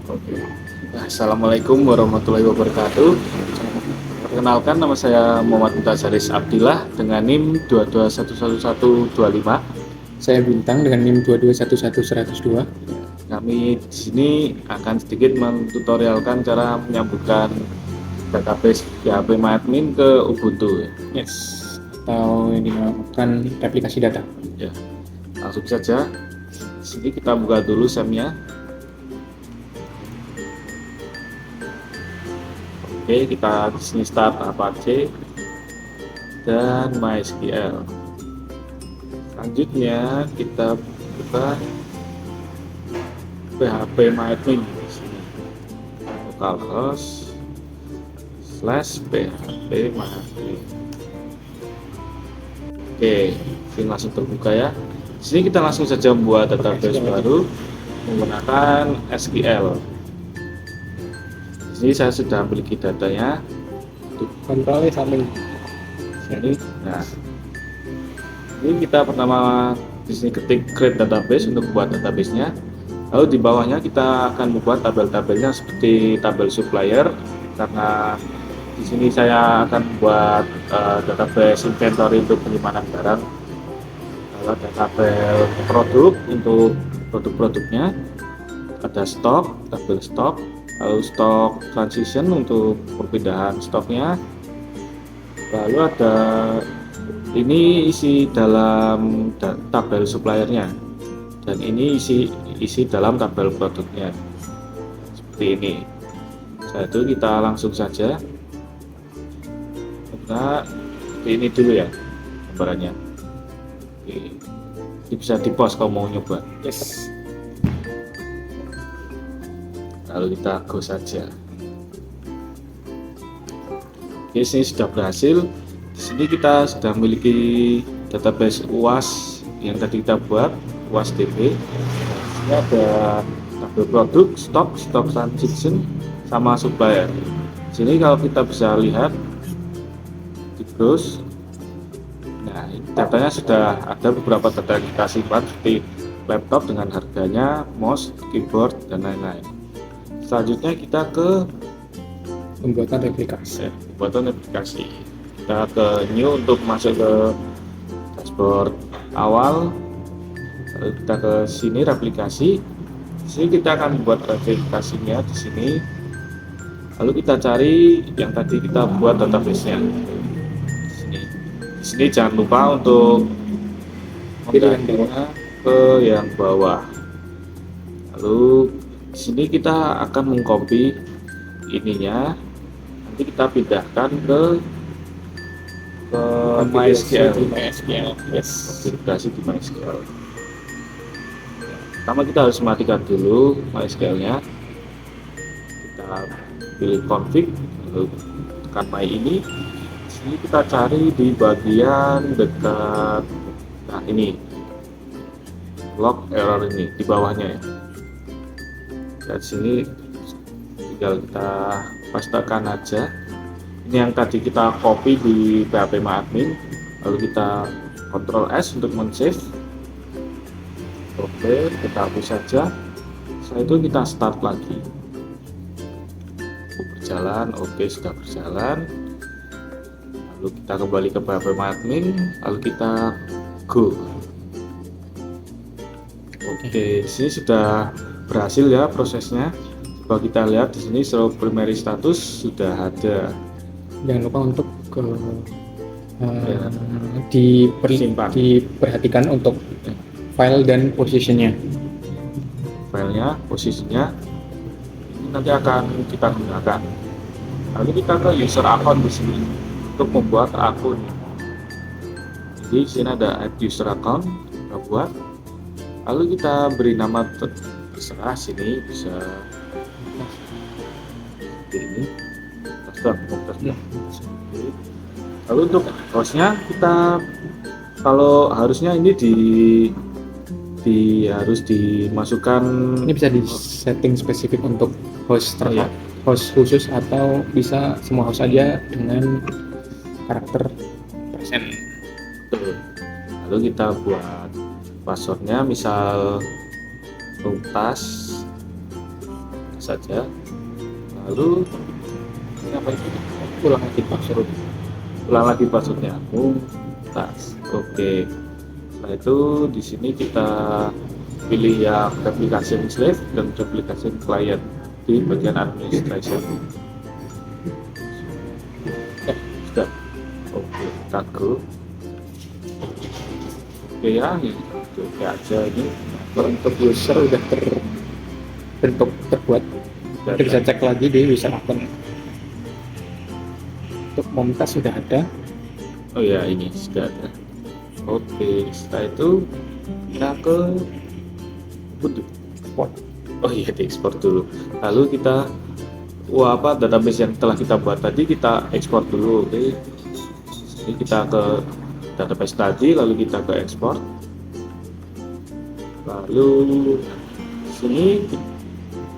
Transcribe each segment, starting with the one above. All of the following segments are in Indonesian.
Oke. Assalamualaikum warahmatullahi wabarakatuh. Perkenalkan, nama saya Muhammad Mutazaris Abdillah dengan NIM 2211125. Saya Bintang dengan NIM 2211102. Kami di sini akan sedikit mentutorialkan cara menyambungkan database PHP MyAdmin ke Ubuntu. Yes, atau yang dinamakan replikasi data. Ya, langsung saja. Di sini kita buka dulu SAM-nya. Oke, kita di sini start Apache dan MySQL. Selanjutnya kita buka PHP MyAdmin di sini. Localhost /php MyAdmin. Oke, ini langsung terbuka ya. Di sini kita langsung saja membuat database baru menggunakan SQL. Di sini saya sudah memiliki datanya. Kontrolnya samping. Ini, nah, ini kita pertama di sini ketik create database untuk buat databasenya. Lalu di bawahnya kita akan membuat tabel-tabelnya seperti tabel supplier, karena di sini saya akan membuat database inventory untuk penyimpanan barang. Lalu ada tabel produk untuk produk-produknya, ada stok, tabel stok, lalu stok transition untuk perpindahan stoknya, lalu ada ini isi dalam tabel suppliernya, dan ini isi dalam tabel produknya seperti ini. Setelah itu kita langsung saja buka seperti ini dulu ya gambarannya. Oke. Ini bisa di pause kalau mau nyoba. Yes. Lalu kita go saja. Oke, sini sudah berhasil. Di sini kita sudah memiliki database UAS yang tadi kita buat, UAS DB. Ini ada tabel produk, stok transaction, sama supplier. Di sini kalau kita bisa lihat di browse, nah datanya sudah ada beberapa data yang kita simpan seperti laptop dengan harganya, mouse, keyboard, dan lain-lain. Selanjutnya kita ke Pembuatan replikasi. pembuatan aplikasi. Kita ke new untuk masuk ke dashboard awal. Lalu kita ke sini replikasi. Di sini kita akan membuat replikasinya di sini. Lalu kita cari yang tadi kita buat database-nya. Di sini jangan lupa untuk menggantungnya ke yang bawah. Lalu di sini kita akan mengcopy ininya, nanti kita pindahkan ke MySQL. Yes. Konfigurasi di MySQL. Pertama kita harus matikan dulu MySQL-nya. Kita pilih config, lalu tekan my ini. Di sini kita cari di bagian dekat, nah ini log error ini di bawahnya ya. Dan sini tinggal kita pastekan aja. Ini yang tadi kita copy di PHP MyAdmin, lalu kita Ctrl S untuk men-save. Oke, kita hapus saja. Setelah itu kita start lagi. Berjalan, oke sudah berjalan. Lalu kita kembali ke PHP MyAdmin, lalu kita go. Oke, di sini sudah berhasil ya prosesnya. Kalau kita lihat di sini show primary status sudah ada. Jangan lupa untuk Ya. Simpan. diperhatikan untuk file dan posisinya. Filenya, posisinya ini nanti akan kita gunakan. Lalu kita ke user account di sini untuk membuat akun. Jadi di sini ada add user account, kita buat. Lalu kita beri nama terserah, sini bisa seperti ini. Lalu untuk hostnya kita, kalau harusnya ini harus dimasukkan. Ini bisa di setting spesifik untuk host Iya. host khusus, atau bisa semua host aja dengan karakter persen. Betul. Lalu kita buat passwordnya misal tuntas saja. Lalu ini apa itu? Ulang lagi password. Ulang lagi passwordnya. Tas. Oke. Setelah itu di sini kita pilih yang replication slave dan replication client di bagian administration. Sudah. Oke, kita go. Oke ya, ini oke aja ini. Untuk user udah terbuat. Kita bisa cek lagi di user account. Untuk Momtaz sudah ada. Oh ya, ini sudah ada. Oke, setelah itu kita ke Ubuntu. Export. Oh iya, diekspor dulu. Lalu kita database yang telah kita buat tadi kita ekspor dulu. Oke. Jadi kita ke database tadi, lalu kita ke ekspor. Lalu sini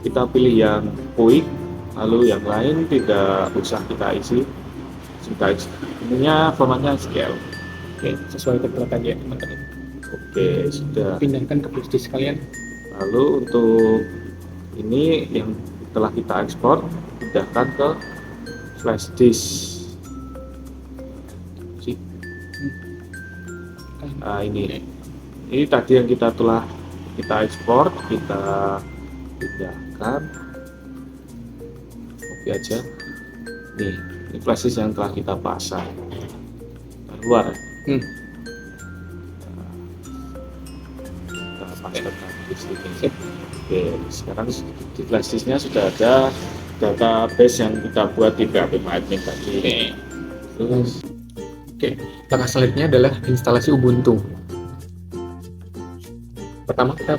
kita pilih yang quick, lalu yang lain tidak usah kita isi. Ininya formatnya SQL. Oke, sesuai template aja teman-teman. Oke, sudah. Pindahkan ke flash disk kalian. Lalu untuk ini yang telah kita ekspor, pindahkan ke flash disk. Nah, ini tadi yang kita telah kita ekspor, kita pindahkan. Oke aja. Nih, ini flash disk yang telah kita pasang. Keluar. Kita pasang di sini. Oke, sekarang di flash disknya sudah ada database yang kita buat di PHP MyAdmin tadi. Terus, Oke, langkah selanjutnya adalah instalasi Ubuntu. Pertama kita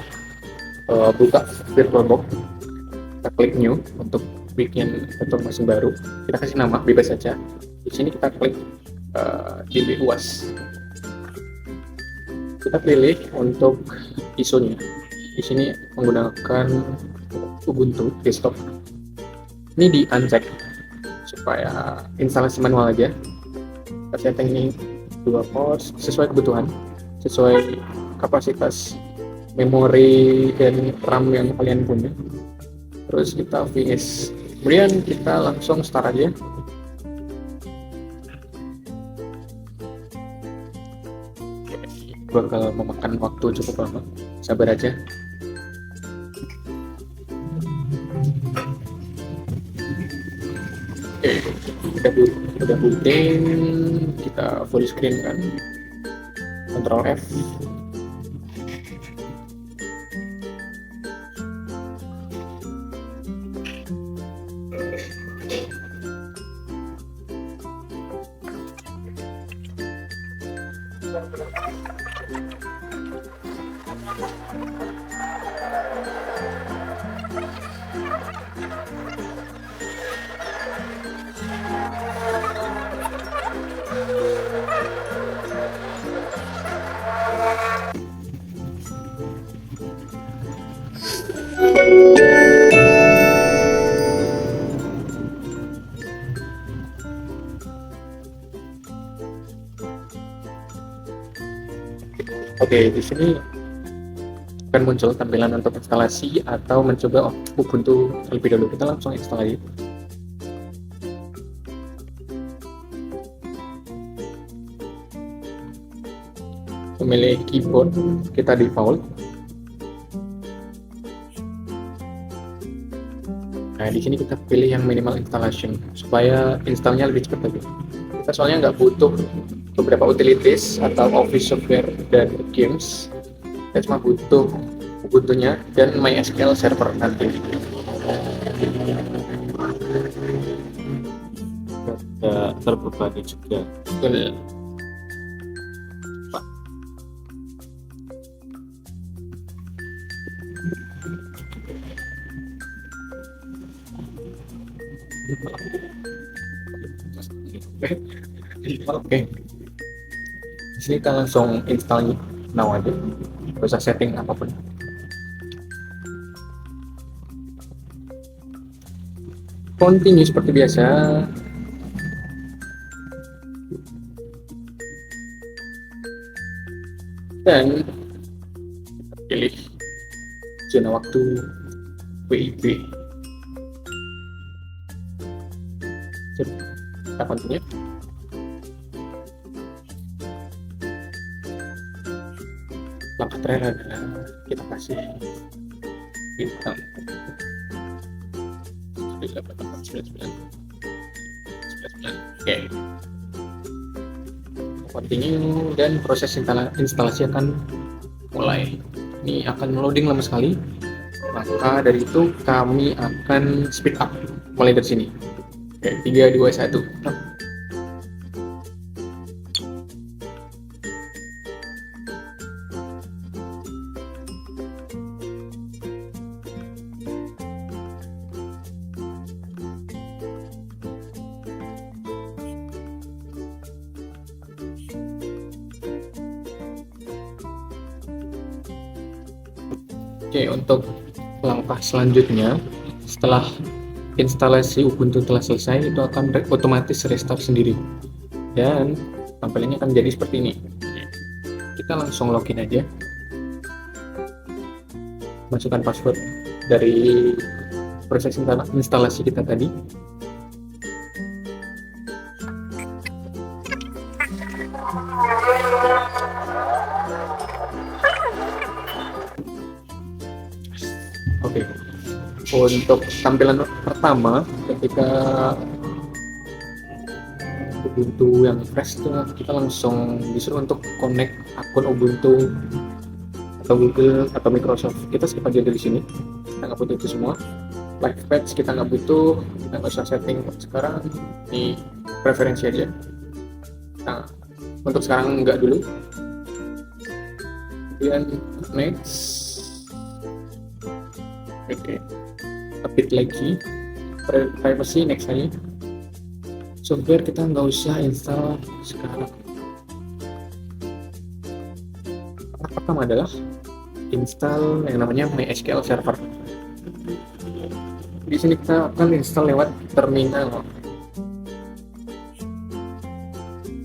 buka VirtualBox, kita klik New untuk bikin informasi baru. Kita kasih nama bebas saja. Di sini kita klik DB UAS. Kita pilih untuk ISO-nya. Di sini menggunakan Ubuntu desktop. Ini di uncheck supaya instalasi manual aja. Kita setting ini 2 port sesuai kebutuhan, sesuai kapasitas memori dan RAM yang kalian punya. Terus kita finish, kemudian kita langsung start aja. Bakal memakan waktu cukup lama, sabar aja. Oke, udah booting, kita full screen kan, Ctrl F. Oke, di sini akan muncul tampilan untuk instalasi atau mencoba Ubuntu terlebih dahulu. Kita langsung install aja. Memilih keyboard kita default. Nah, di sini kita pilih yang minimal installation supaya installnya lebih cepat lagi. Kita soalnya nggak butuh beberapa utilities atau office software dan games. Kita cuma butuh Ubuntu-nya dan MySQL server nanti. terbebani juga. Betul. Oke. Di sini kita langsung install now aja. Gak usah setting apapun. Continue seperti biasa. Dan pilih zona waktu WIB Kita continue. Langkah terakhir adalah kita kasih bintang 9899. Oke, continue dan proses instalasi akan mulai. Ini akan loading lama sekali, maka dari itu kami akan speed up mulai dari sini. Oke, 3, 2, 1. Oke, untuk langkah selanjutnya, setelah instalasi Ubuntu telah selesai, itu akan otomatis restart sendiri. Dan tampilannya akan jadi seperti ini. Kita langsung login aja. Masukkan password dari proses instalasi kita tadi. Oke, untuk tampilan pertama ketika Ubuntu yang fresh itu kita langsung disuruh untuk connect akun Ubuntu atau Google atau Microsoft. Kita skip aja dari sini, kita nggak butuh itu semua. Live patch kita nggak butuh, kita nggak usah setting sekarang. Ini preferensi aja. Nah, untuk sekarang nggak dulu. Kemudian next. Oke, update lagi, privacy next aja. Software kita nggak usah install sekarang. Yang pertama adalah install yang namanya MySQL Server. Di sini kita akan install lewat terminal.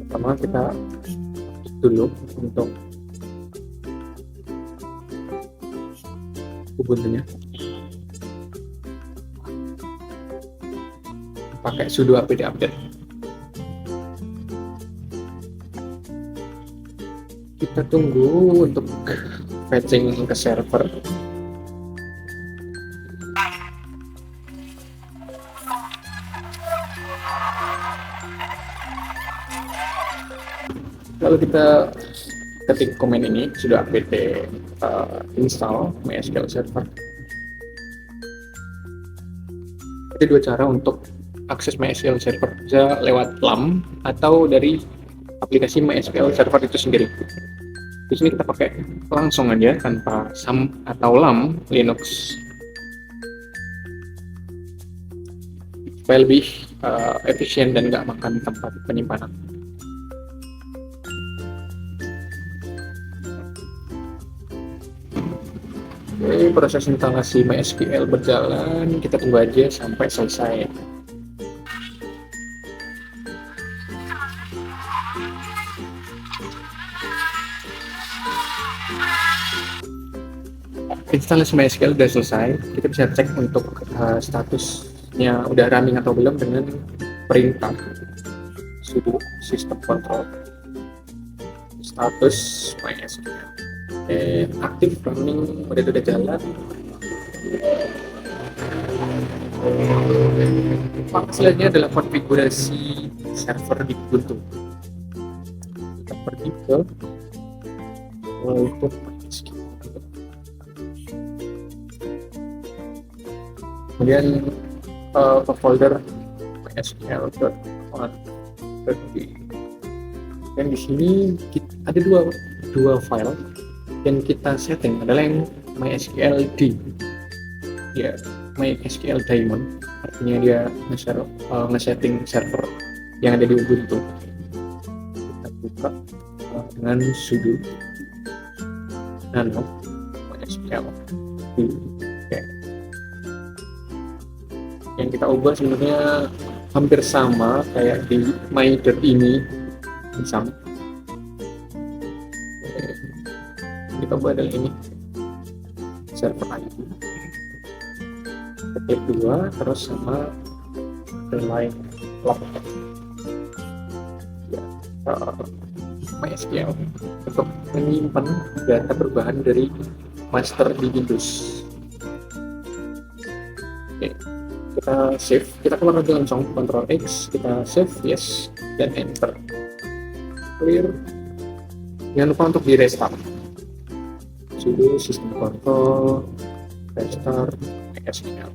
Pertama kita dulu untuk Ubuntu-nya. Pakai sudo apt update. Kita tunggu untuk fetching ke server. Lalu kita ketik komen ini sudo apt install MySQL Server. Ada dua cara untuk akses MySQL Server, bisa lewat LAM atau dari aplikasi MySQL Server itu sendiri. Di sini kita pakai langsung aja tanpa SAM atau LAM Linux supaya lebih efisien dan nggak makan tempat penyimpanan. Oke, proses instalasi MySQL berjalan, kita tunggu aja sampai selesai. Instalasi MySQL udah selesai, kita bisa cek untuk statusnya udah running atau belum dengan perintah sudo system control status MySQL. Aktif, running, udah jalan. Hasilnya adalah konfigurasi server di Ubuntu. Kita pergi ke untuk kemudian ke folder mysql.1.d. Dan di sini ada dua file yang kita setting, adalah yang MySQL D, ya MySQL Daemon, artinya dia nge-setting server yang ada di Ubuntu. Kita buka dengan sudo nano MySQL D. Yang kita ubah sebenarnya hampir sama kayak di my.ini sama. Kita ubah adalah ini server ID, ketik 2 terus sama underline laptop ya, MySQL untuk menyimpan data berbahan dari master di Windows. Oke, kita save, kita keluar lagi langsung Ctrl X, kita save, yes, dan enter. Clear. Jangan lupa untuk di restart. Sudo system control restart MySQL.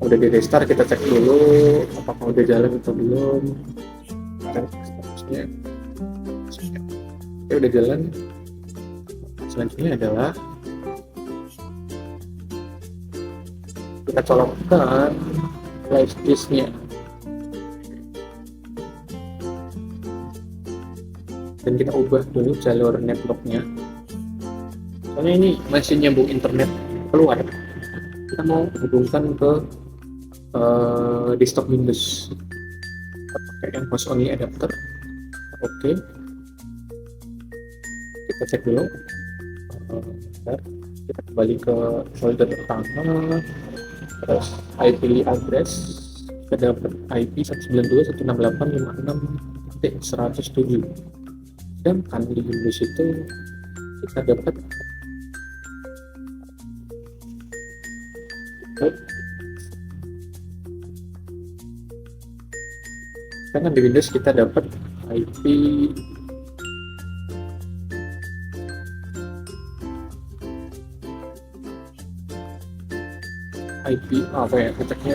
Udah di restart, kita cek dulu apakah udah jalan atau belum. Cek statusnya. Oke, udah jalan. Selanjutnya adalah kita colokkan flash disknya dan kita ubah dulu jalur networknya, soalnya ini masih nyambung internet keluar, kita mau hubungkan ke desktop Windows pakai yang host only adapter. Oke, kita cek dulu. Bentar, kita kembali ke folder pertama, terus IP address kita dapat IP 192.168.56.107, sedangkan di Windows itu kita dapat karena di Windows kita dapat IP apa ya, ceknya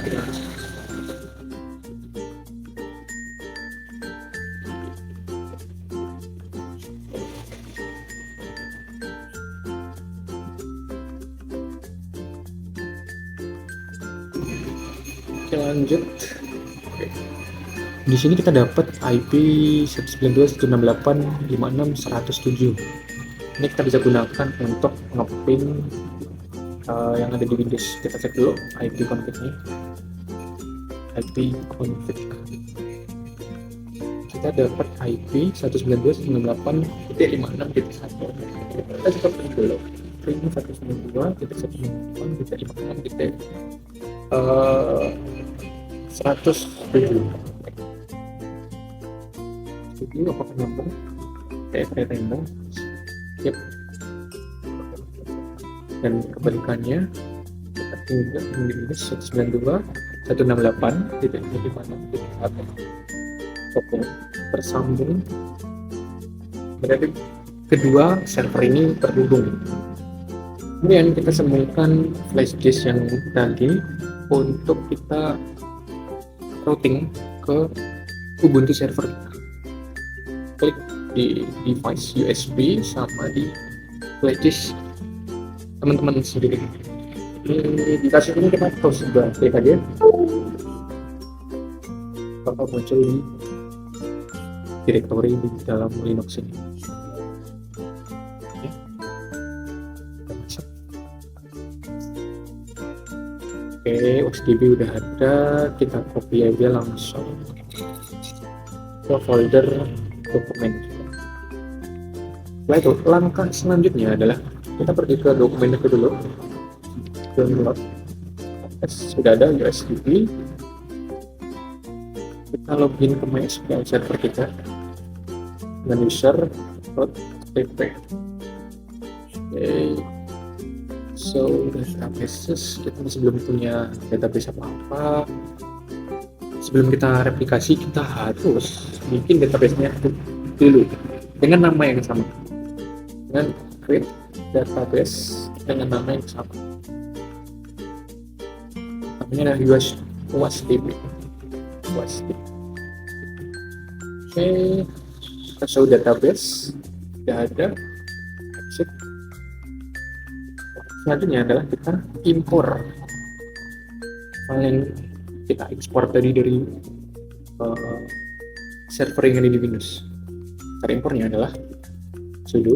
Oke, lanjut. Oke. Di sini kita dapat IP 192.168.56.107. Ini kita bisa gunakan untuk ngepin yang ada di Windows. Kita cek dulu IP config-nya. IP config. Kita dapat IP 192.168.56.1. Kita coba print dulu. Print 192.156.107. Apakah nyambung? Ternyata nyambung. Yep. Dan kebalikannya kita tinggal di Windows 192.168.56.1. Oke, tersambung. Berarti kedua server ini terhubung. Kemudian kita sambungkan flash disk yang tadi untuk kita routing ke Ubuntu server kita. Klik di device USB sama di flash disk teman-teman sendiri. Di kasus ini kita terus klik aja, bakal muncul di directory di dalam Linux ini. Oke, OSDB udah ada, kita copy aja langsung ke folder dokumen. Setelah itu, langkah selanjutnya adalah kita pergi ke dokumen itu dulu, download. Sudah ada USDB, kita login ke MySQL server kita dengan user.pp. Oke, so databases, kita masih belum punya database apa-apa. Sebelum kita replikasi, kita harus bikin database-nya dulu dengan nama yang sama, dengan create database dengan nama yang sama. Namanya adalah wasdb. Oke, kita show database, sudah ada. Exit. Selanjutnya adalah kita import file yang kita ekspor tadi dari server yang ada di Windows. Cara importnya adalah sudo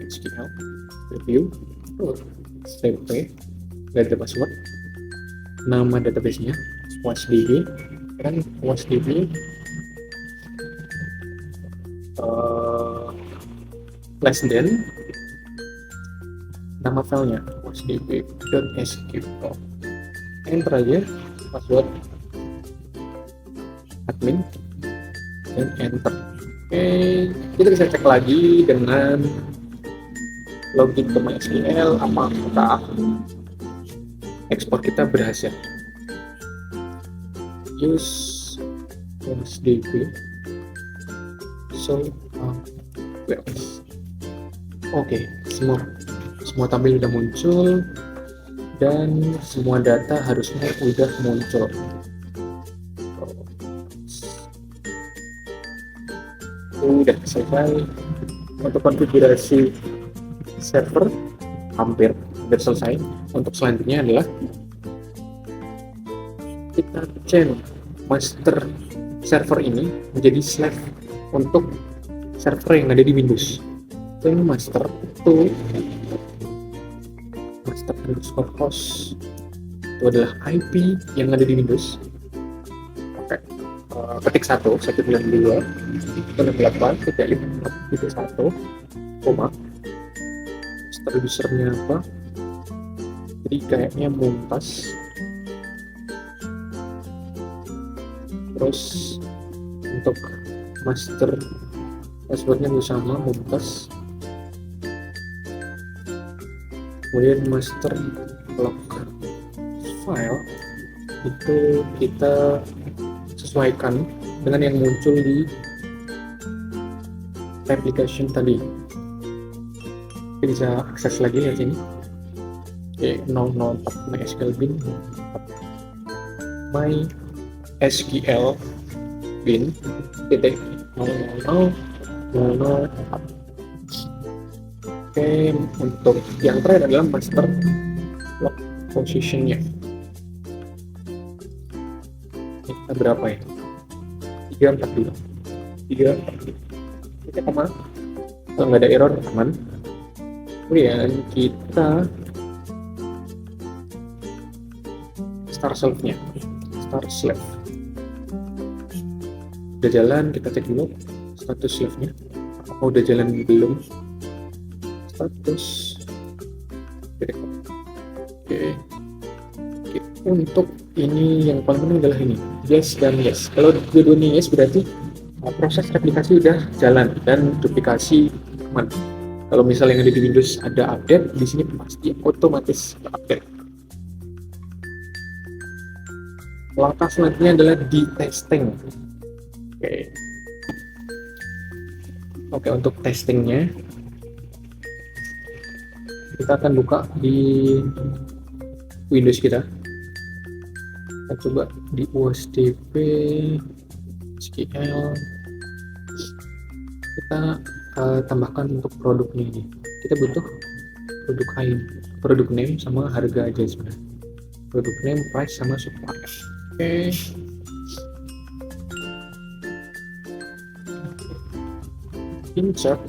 SQL review cp, gak ada password, nama database-nya wasdb, dan wasdb less than nama filenya osdb.sql. Enter aja password admin dan enter. Oke, kita bisa cek lagi dengan login ke MySQL apakah ekspor kita berhasil. Use osdb so well. Oke, semua tabel udah muncul dan semua data harusnya udah muncul. Udah selesai. Untuk konfigurasi server hampir selesai. Untuk selanjutnya adalah kita change master server ini menjadi slave untuk server yang ada di Windows. Change master itu master underscore host itu adalah IP yang ada di Windows. Oke, ketik 192 168.5.1 koma master usernya apa, jadi kayaknya Mumtaz. Terus untuk master passwordnya sama Mumtaz. Kemudian master log file itu kita sesuaikan dengan yang muncul di application tadi. Kita bisa akses lagi lihat sini. Oke, 004 MySQL bin MySQL bin titik 000 Oke, untuk yang terakhir adalah master log positionnya. Kita berapa ya? 342. Kita aman. Kalau nggak ada error aman. Kemudian kita start slave-nya. Start slave. Udah jalan, kita cek dulu status slave-nya. Apakah udah jalan belum? Status. Oke. Untuk ini yang paling penting adalah ini, yes dan yes. Kalau dua-duanya yes berarti proses replikasi udah jalan dan duplikasi aman. Kalau misalnya yang ada di Windows ada update, di sini pasti otomatis update. Langkah selanjutnya adalah di testing. Oke, untuk testingnya kita akan buka di Windows kita. Kita coba di osdb SQL. Kita tambahkan untuk produknya ini. Kita butuh produk name sama harga aja sebenarnya. Produk name, price sama supplier. Oke. Insert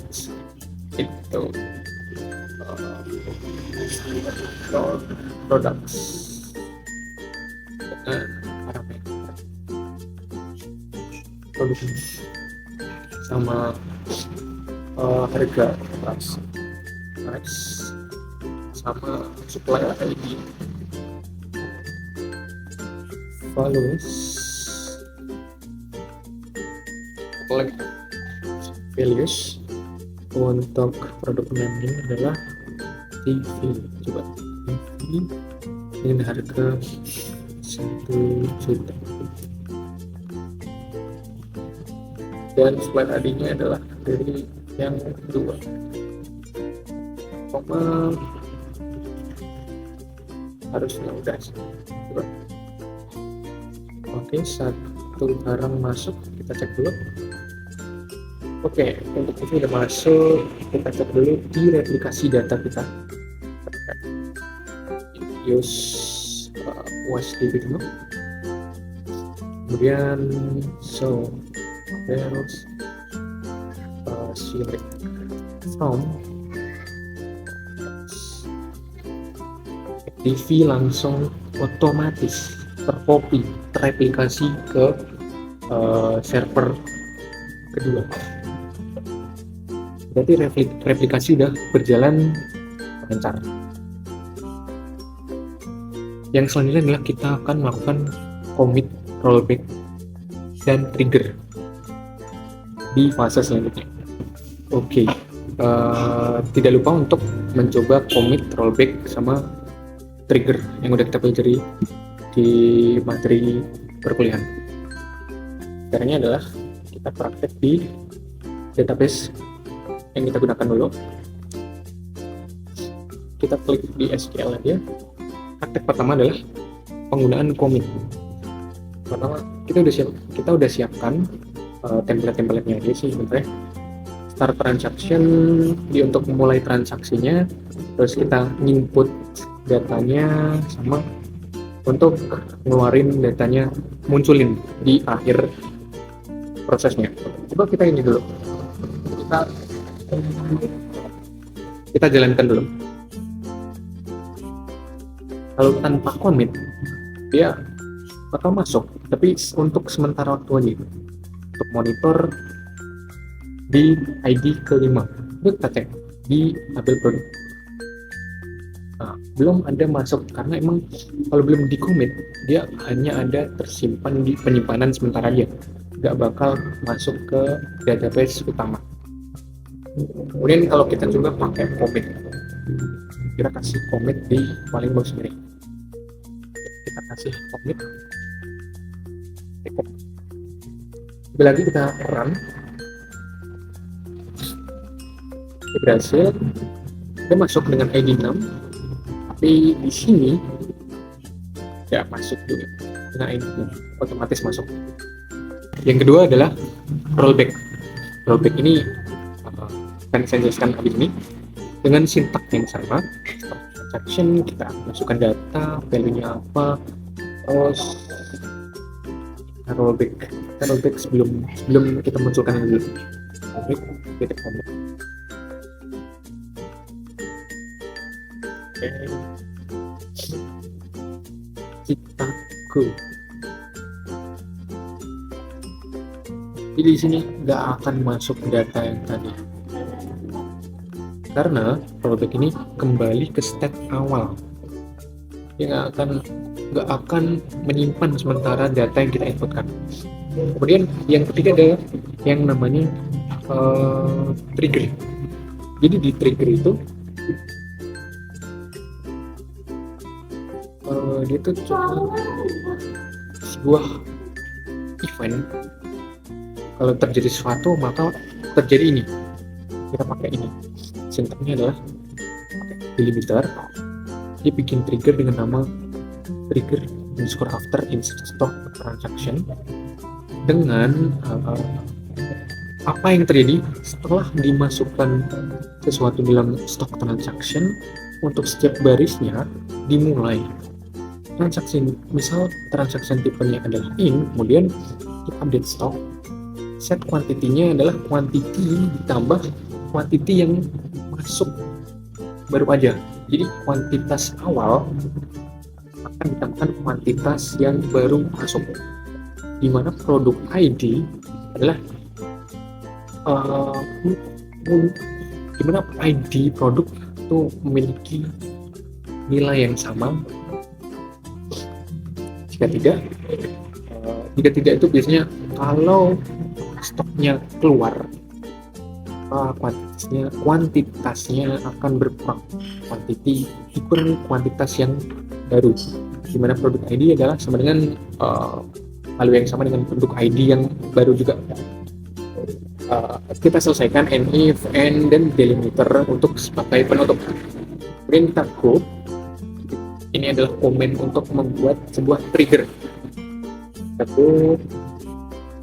itu products parameter produknya sama harga price sama supplier ID values untuk produk name ini adalah TV. Coba TV dengan harga 1 juta dan supplier ID-nya adalah dari yang kedua koma harusnya udah sih. Coba. Oke, satu barang masuk, kita cek dulu. Oke, untuk itu udah masuk, kita cek dulu di replikasi data kita. Use osdb dulu. Kemudian there's select from TV langsung otomatis tercopy, terreplikasi ke server kedua. Berarti replikasi udah berjalan lancar. Yang selanjutnya adalah kita akan melakukan commit, rollback, dan trigger di fase selanjutnya. Oke, tidak lupa untuk mencoba commit, rollback, sama trigger yang udah kita pelajari di materi perkuliahan. Caranya adalah kita praktek di database yang kita gunakan dulu. Kita klik di SQL aja. Praktek pertama adalah penggunaan commit. Pertama, kita udah siapkan template-templatenya aja sih sebenarnya. Start transaction, untuk memulai transaksinya, terus kita input datanya, sama untuk ngeluarin datanya, munculin di akhir prosesnya. Coba kita ini dulu, kita jalankan dulu. Kalau tanpa commit, dia bakal masuk, tapi untuk sementara waktu aja, untuk monitor di ID kelima. Itu kita cek di tabel produk. Nah, belum ada masuk karena emang kalau belum di commit, dia hanya ada tersimpan di penyimpanan sementara aja, nggak bakal masuk ke database utama. Kemudian kalau kita coba pakai commit, kita kasih commit di paling bawah sini. Kita kasih commit, lagi kita run, berhasil, dia masuk dengan ID 6, tapi di sini ya masuk juga dengan ID 6, otomatis masuk. Yang kedua adalah rollback. Rollback ini akan saya jelaskan habis ini dengan sintak yang sama. Transaction, kita masukkan data, value-nya apa, terus kita rollback sebelum kita munculkan yang dulu. Rollback, kita commit. Kita go. Jadi di sini nggak akan masuk data yang tadi, karena rollback ini kembali ke state awal. Dia nggak akan menyimpan sementara data yang kita inputkan. Kemudian yang ketiga adalah yang namanya trigger. Jadi di trigger itu dia itu sebuah event. Kalau terjadi sesuatu maka terjadi ini. Kita pakai ini. Sintaknya adalah delimiter. Dia bikin trigger dengan nama trigger underscore after insert stock transaction, dengan apa yang terjadi setelah dimasukkan sesuatu dalam stock transaction. Untuk setiap barisnya dimulai transaksi, misal transaction tipenya adalah in, kemudian kita update stock, set quantity-nya adalah quantity ditambah quantity yang masuk baru aja. Jadi kuantitas awal akan ditambahkan kuantitas yang baru masuk, di mana produk ID adalah di mana ID produk itu memiliki nilai yang sama. Jika tidak itu biasanya kalau stoknya keluar, kuantitasnya akan berkurang, dikurangi kuantitas yang baru, di mana produk ID adalah sama dengan value yang sama dengan produk ID yang baru juga. Kita selesaikan and if, and, dan delimiter untuk sebagai penutup. Kemudian kita go. Ini adalah komen untuk membuat sebuah trigger. Kita go.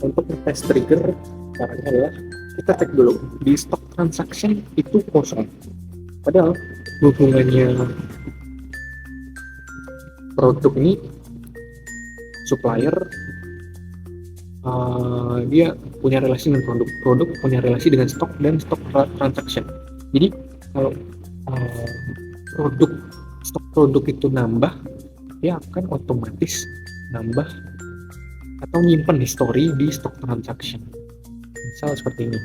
Untuk tes trigger, caranya adalah kita cek dulu di stock transaction itu kosong, padahal hubungannya produk ini supplier, dia punya relasi dengan produk punya relasi dengan stok dan stock transaction. Jadi kalau stok produk itu nambah, dia akan otomatis nambah atau nyimpan history di stock transaction. Misal seperti ini,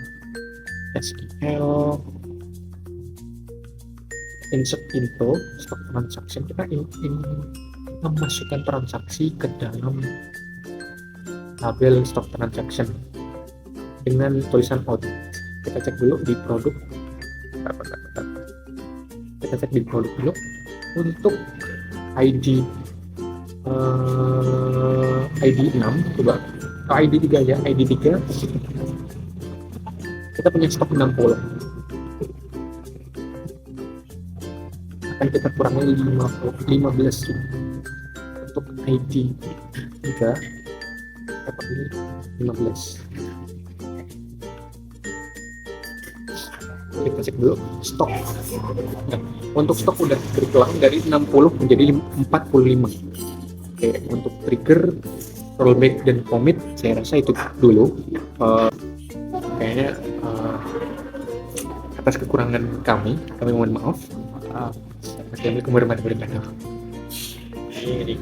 SQL insert info stock transaction, kita memasukkan transaksi ke dalam tabel stock transaction dengan tulisan out. Kita cek dulu di produk. Kita cek di produk dulu untuk ID ID 6 coba. ID 3 ya, ID 3 kita punya stok 60, akan kita kurangi 15 untuk ID 3 kita pilih 15. Kita cek dulu stok. Nah, untuk stok udah berkurang dari 60 menjadi 45. Oke, untuk trigger, rollback, dan commit saya rasa itu dulu. Kayaknya atas kekurangan kami mohon maaf. Assalamualaikum warahmatullahi wabarakatuh. Ini